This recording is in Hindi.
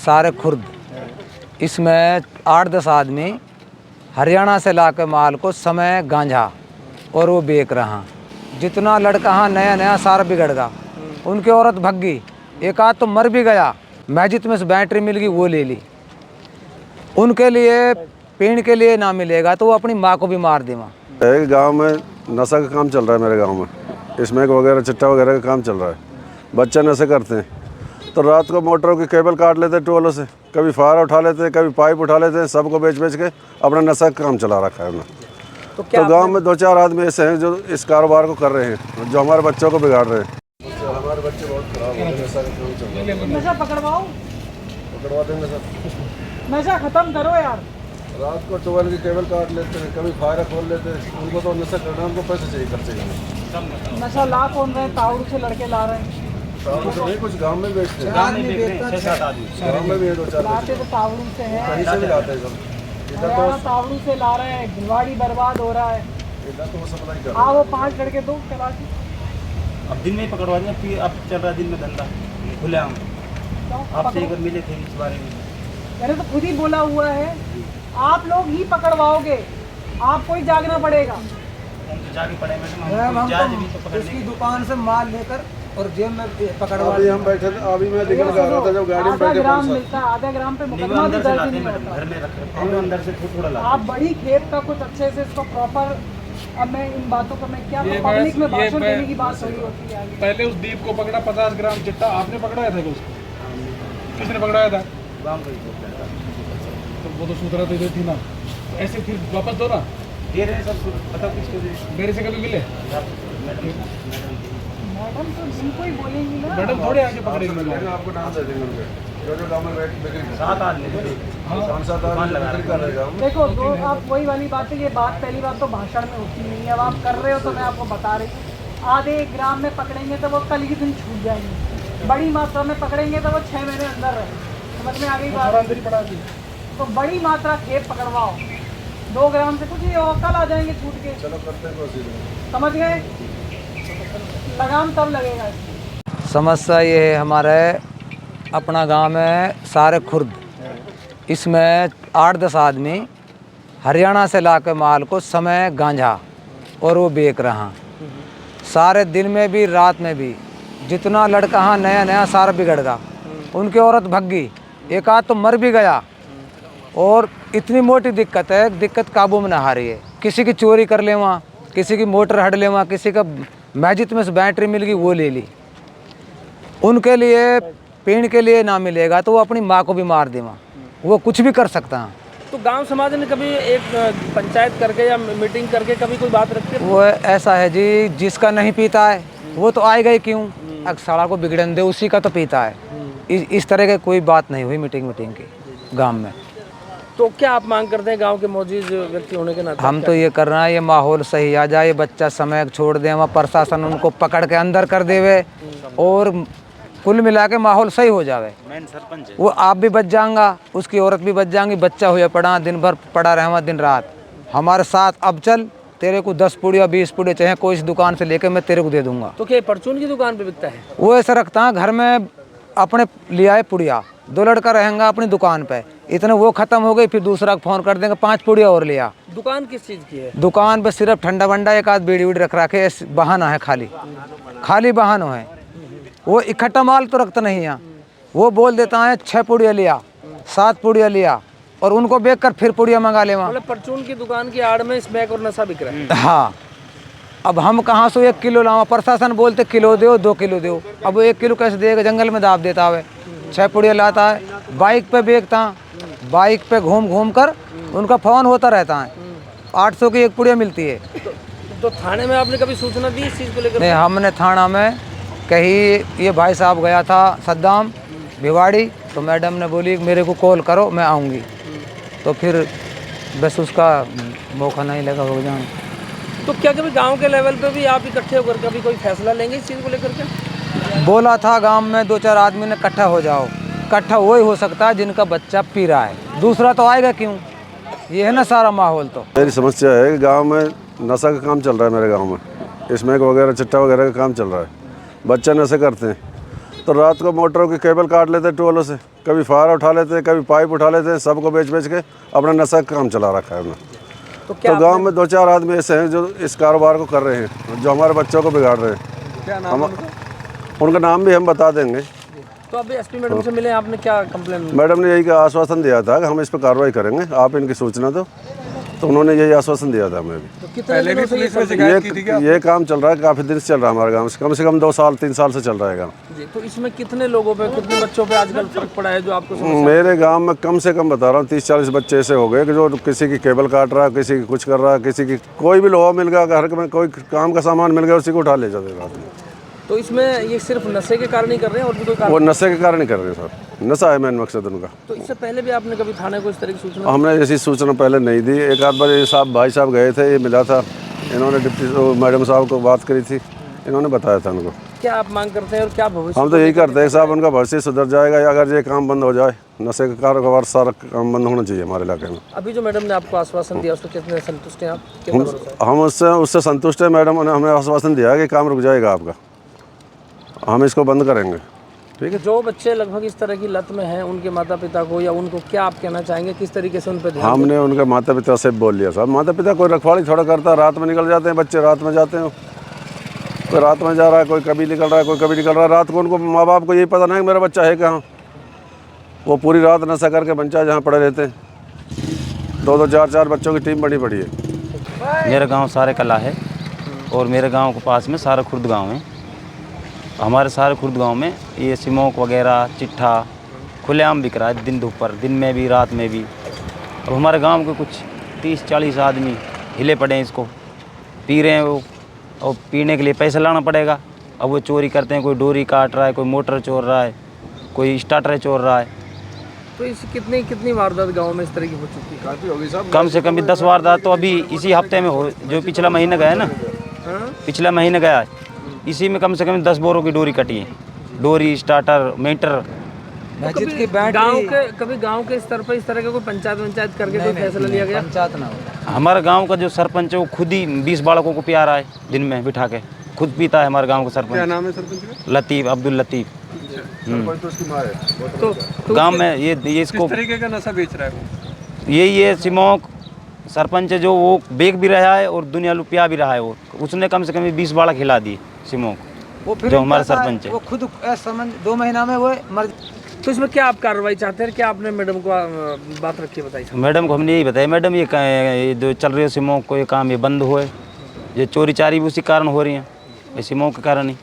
सारे खुर्द, इसमें 8-10 आदमी हरियाणा से ला के माल को समय गांजा और वो बेच रहा। जितना लड़का हाँ नया नया सारा बिगड़ गया। उनकी औरत भग गई, एक आध तो मर भी गया। मैजिक में से बैटरी मिल गई, वो ले ली। उनके लिए पीने के लिए ना मिलेगा तो वो अपनी माँ को भी मार देगा। एक गांव में नशा का काम चल रहा है। मेरे गांव में स्मैक वगैरह चिट्टा वगैरह का काम चल रहा है। बच्चे नशे करते हैं तो रात को मोटरों की केबल काट लेते हैं टोलों से, कभी फायर उठा लेते हैं, कभी पाइप उठा लेते हैं। सबको बेच बेच के अपना नशा का काम चला रखा है उन्होंने। तो गांव में 2-4 आदमी ऐसे हैं जो इस कारोबार को कर रहे हैं, जो हमारे बच्चों को बिगाड़ रहे हैं। हमारे बच्चे बहुत खराब हो रहे हैं, नशा का काम चल रहा है। नशा पकड़वा देंगे सर। नशा खत्म करो यार। रात को टोल की केबल काट लेते हैं, कभी फायर खोल लेते हैं। उनको तो नशा करना, उनको पैसे चाहिए, खर्चे करने। नशा ला कौन रहे? ताउड़ से लड़के ला रहे हैं। तावड़ू से नहीं, कुछ गांव में बेचते हैं। गांव में बेचते हैं 6-7 आदमी। गांव में भी है 2-4 लाते तो ताउड़ू से है, कहीं से भी लाते हैं सब। इधर हरियाणा तो ताउड़ू से ला रहे हैं। भिलवाड़ी बर्बाद हो रहा है। इधर तो वो सप्लाई कर रहे हाँ, वो 5 लड़के दो चला के। अब दिन में ही पकड़वा देंगे। फिर अब चल रहा है दिन में धंधा खुलेआम। आपसे एक बार मिले थे इस बारे में। मैंने तो खुद ही बोला हुआ है, आप लोग ही पकड़वाओगे, आपको ही जागना पड़ेगा। हम तो जाके पड़े मैडम, हम हम जाके भी तो तो पकड़ उसकी लेंगे। दुकान से माल लेकर और जेब में पकड़वा अभी हम बैठे थे, अभी मैं निकल जा रहा था जब गाड़ी में आधा बैठे ग्राम 5 मिलता है, आधा ग्राम पे नहीं, वो मुकदमा भी अंदर से दर्ज लाते नहीं हैं मैडम, होता। घर में रख रहे हैं, अंदर से थोड़ा लाते आप बड़ी खेप का कुछ अच्छे से इसको प्रॉपर। अब मैं इन बातों को मैं क्या पब्लिक में भाषण देने की बात थोड़ी होती है। पहले उस दीप को पकड़ा 50 ग्राम चिट्टा आपने पकड़ाया था कि उसको? किसने पकड़ाया था? गाँव का ही तो चल रहा है। तो वो तो सूत्रा दे देती ना, ऐसे फिर वापस दो ना। दे रहे हैं सब, पता किसको दे। मेरे से कभी मिले? मैडम तो जिनको ही बोलेंगी ना। मैडम थोड़े आगे पकड़ेंगे हैं। लोग। आपको नाम दे देंगे उनके, जो गाँव में बैठ बिक्री कर 7 आदमी थे। 5-7 आदमी बिक्री कर रहे हैं गाँव में। देखो तो आप वही वाली बात है, ये बात पहली बात तो भाषण में होती नहीं है। अब आप कर रहे हो तो मैं आपको बता रही हूँ। आधे 1 ग्राम में पकड़ेंगे तो वो कल ही दिन छूट जाएंगे। बड़ी मात्रा में पकड़ेंगे तो वो 6 महीने अंदर रहे। समझ में आ गई बात? अंदर ही पड़ा दी। तो बड़ी मात्रा खेप पकड़वाओ, 2 ग्राम से कुछ ही होगा, कल आ जाएंगे छूट के। चलो करते हैं कोशिश। समझ गए? लगाम तब लगेगा इसकी। समस्या ये है हमारे अपना गांव में सारे खुर्द, इसमें 8-10 आदमी हरियाणा से ला के माल को समय गांजा और वो बेच रहा। सारे दिन में भी रात में भी जितना लड़का हाँ नया नया सारा बिगड़ गया। उनकी औरत भग गई, एक आध तो मर भी गया। और इतनी मोटी दिक्कत है, दिक्कत काबू में ना आ रही है। किसी की चोरी कर ले वहाँ, किसी की मोटर हट ले वहाँ, किसी का मैजिक में से बैटरी मिल गई, वो ले ली। उनके लिए पीने के लिए ना मिलेगा तो वो अपनी माँ को भी मार देगा। वो कुछ भी कर सकता है। तो गांव समाज ने कभी एक पंचायत करके या मीटिंग करके कभी कोई बात रखी है? वो ऐसा है जी, जिसका नहीं पीता है वो तो आएगा ही क्यों? अक्सड़ा को बिगड़न दे, उसी का तो पीता है। इस तरह की कोई बात नहीं हुई मीटिंग की गांव में। तो क्या आप मांग करते हैं गांव के मौजूद व्यक्ति होने के नाते? हम तो ये कर रहे हैं, ये माहौल सही आ जाए, बच्चा समय छोड़ दे, वहाँ प्रशासन उनको पकड़ के अंदर कर देवे और कुल मिला के माहौल सही हो जावे। मेन सरपंच है। वो आप भी बच जाएगा, उसकी औरत भी बच जाएंगी। बच्चा हुआ पड़ा, दिन भर पड़ा रहे दिन रात। हमारे साथ अब चल, तेरे को 10 पुड़िया 20 पुड़िया चाहे कोई इस दुकान से लेके मैं तेरे को दे दूंगा। तो क्या परचून की दुकान पे बिकता है? वो ऐसा रखता है, घर में अपने लिया है पुड़िया, 2 लड़का रहेगा अपनी दुकान पे। इतने वो खत्म हो गई, फिर दूसरा फ़ोन कर देंगे 5 पुड़िया और लिया। दुकान किस चीज़ की है? दुकान पे सिर्फ ठंडा वंडा, एक आध बीड़ी वीड़ी रख रखे, बहाना है, खाली बहाना है। वो इकट्ठा माल तो रखता नहीं है। वो बोल देता है 6 पुड़िया लिया, 7 पुड़िया लिया, और उनको बेच कर फिर पुड़िया मंगा ले वहाँ। मतलब परचून की दुकान की आड़ में स्मैक और नशा बिक रहा है। हाँ, अब हम कहाँ से 1 किलो लावा? प्रशासन बोलते किलो दो 2 किलो दो। अब वो 1 किलो कैसे देगा? जंगल में दाब देता है। 6 पुड़िया लाता है, बाइक पे बेचता, बाइक पे घूम घूम कर उनका फ़ोन होता रहता है। 800 की 1 पुड़िया मिलती है। तो थाने में आपने कभी सूचना दी इस चीज़ को लेकर? नहीं, हमने थाना में कहीं, ये भाई साहब गया था सद्दाम भिवाड़ी, तो मैडम ने बोली मेरे को कॉल करो, मैं आऊँगी। तो फिर बस उसका मौका नहीं लगा हो जाने। तो क्या कभी गांव के लेवल पे भी आप इकट्ठे होकर कभी कोई फैसला लेंगे इस चीज़ को लेकर के? बोला था गांव में 2-4 आदमी ने इकट्ठा हो जाओ। इकट्ठा वही हो सकता है जिनका बच्चा पी रहा है, दूसरा तो आएगा क्यों? ये है ना सारा माहौल। तो मेरी समस्या है कि गाँव में नशा का काम चल रहा है। मेरे गाँव में स्मैक वगैरह चिट्टा वगैरह का काम चल रहा है। बच्चे नशे करते हैं तो रात को मोटरों की केबल काट लेते ट्यूबवेलों से, कभी फायर उठा लेते, कभी पाइप उठा लेते, सबको बेच बेच के अपना नशा का काम चला रखा है उन्होंने। तो क्या तो गांव में 2-4 आदमी ऐसे हैं जो इस कारोबार को कर रहे हैं, जो हमारे बच्चों को बिगाड़ रहे हैं। क्या नाम है उनका? उनका नाम भी हम बता देंगे। तो अभी एसपी मैडम से मिले, आपने क्या कंप्लेन? मैडम ने यही आश्वासन दिया था कि हम इस पर कार्रवाई करेंगे, आप इनकी सूचना दो। तो उन्होंने यही आश्वासन दिया था हमें भी। तो कितने पहले भी दिनों से ये पुलिस में शिकायत की थी क्या? ये काम चल रहा है, काफ़ी दिन से चल रहा है हमारे गाँव से कम 2-3 साल से चल रहा है गाँव। जी, तो इसमें कितने लोगों पे, कितने बच्चों पे आजकल फर्क पड़ा है जो आपको समस्या? मेरे गांव में कम से कम बता रहा हूँ 30-40 बच्चे ऐसे हो गए कि जो किसी की केबल काट रहा है, किसी की कुछ कर रहा है, किसी की कोई भी लोहा मिल गया, घर में कोई काम का सामान मिल गया, उसी को उठा ले जाते रात में। तो इसमें ये सिर्फ नशे के कारण ही कर रहे हैं और भी कोई कारण? वो नशे के कारण ही कर रहे हैं सर, नशा है मेन मकसद उनका। तो इससे पहले भी आपने कभी थाने को इस तरह की सूचना? हमने ऐसी सूचना पहले नहीं दी। एक आध बार ये भाई साहब गए थे, ये मिला था, इन्होंने डिप्टी मैडम साहब को बात करी थी, इन्होंने बताया था उनको। क्या आप मांग करते हैं और क्या भविष्य? हम तो यही करते हैं साहब, उनका भविष्य सुधर जाएगा या अगर ये काम बंद हो जाए, नशे का कारोबार सारा काम बंद होना चाहिए हमारे इलाके में। अभी जो मैडम ने आपको आश्वासन दिया उसको कितने संतुष्ट हैं आप? कितना भरोसा है? हम उससे संतुष्ट है। मैडम ने हमें आश्वासन दिया है कि काम रुक जाएगा आपका, हम इसको बंद करेंगे। ठीक है। जो बच्चे लगभग इस तरह की लत में हैं, उनके माता पिता को या उनको क्या आप कहना चाहेंगे, किस तरीके से उन पर ध्यान दें? हमने उनके माता पिता से बोल लिया साहब, माता पिता कोई रखवाली थोड़ा करता है, रात में निकल जाते हैं बच्चे, रात में जाते हैं, कोई रात में जा रहा है, कोई कभी निकल रहा है, कोई कभी निकल रहा है। रात को उनको माँ बाप को यही पता नहीं कि मेरा बच्चा है कहाँ। वो पूरी रात नशा करके बच्चा जहाँ पड़े रहते हैं। 2-2, 4-4 बच्चों की टीम बनी पड़ी है। मेरा गांव सारे कला है और मेरे गांव के पास में सारा खुर्द गांव है। हमारे सारे खुर्द गांव में ये स्मोक वगैरह, चिट्ठा खुलेआम बिक रहा है, दिन दोपहर, दिन में भी रात में भी। अब हमारे गांव के कुछ 30-40 आदमी हिले पड़े हैं, इसको पी रहे हैं वो, और पीने के लिए पैसा लाना पड़ेगा। अब वो चोरी करते हैं, कोई डोरी काट रहा है, कोई मोटर चोर रहा है, कोई स्टार्टर चोर रहा है। तो इस कितनी वारदात गांव में इस तरह की हो चुकी है? काफी होगी साहब। कम से कम भी 10 वारदात तो अभी इसी हफ्ते में हो, जो पिछला महीना गया ना, पिछला महीना गया, इसी में कम से कम 10 बोरों की डोरी कटी है। डोरी, स्टार्टर, मीटर। मस्जिद की कभी गांव के स्तर पर इस तरह का कोई पंचायत करके कोई फैसला लिया गया? पंचायत ना हो। हमारे गांव का जो सरपंच है वो खुद ही 20 बालकों को पिया रहा है, दिन में बिठा के, खुद पीता है हमारे गांव का सरपंच। क्या नाम है सरपंच का? लतीफ़, अब्दुल लतीफ़। सरपंच तो उसकी माँ है। तो गांव में ये इसको किस तरीके का नशा बेच रहा है वो? ये स्मोक सरपंच है जो वो बेच भी रहा है और दुनिया लुपिया भी रहा है। वो उसने कम से कम 20 बालक खिला दिए स्मोक, वो फिर जो हमारा कहता है, सरपंच है। वो खुद समझ 2 महीना में वो मर। तो इसमें क्या आप कार्रवाई चाहते हैं? क्या आपने मैडम को बात रखी है, बताइए। मैडम को हमने यही बताया, मैडम ये जो चल रही है स्मोक को, ये काम ये बंद हुए। ये चोरी चारी भी उसी कारण हो रही है, स्मोक के कारण ही।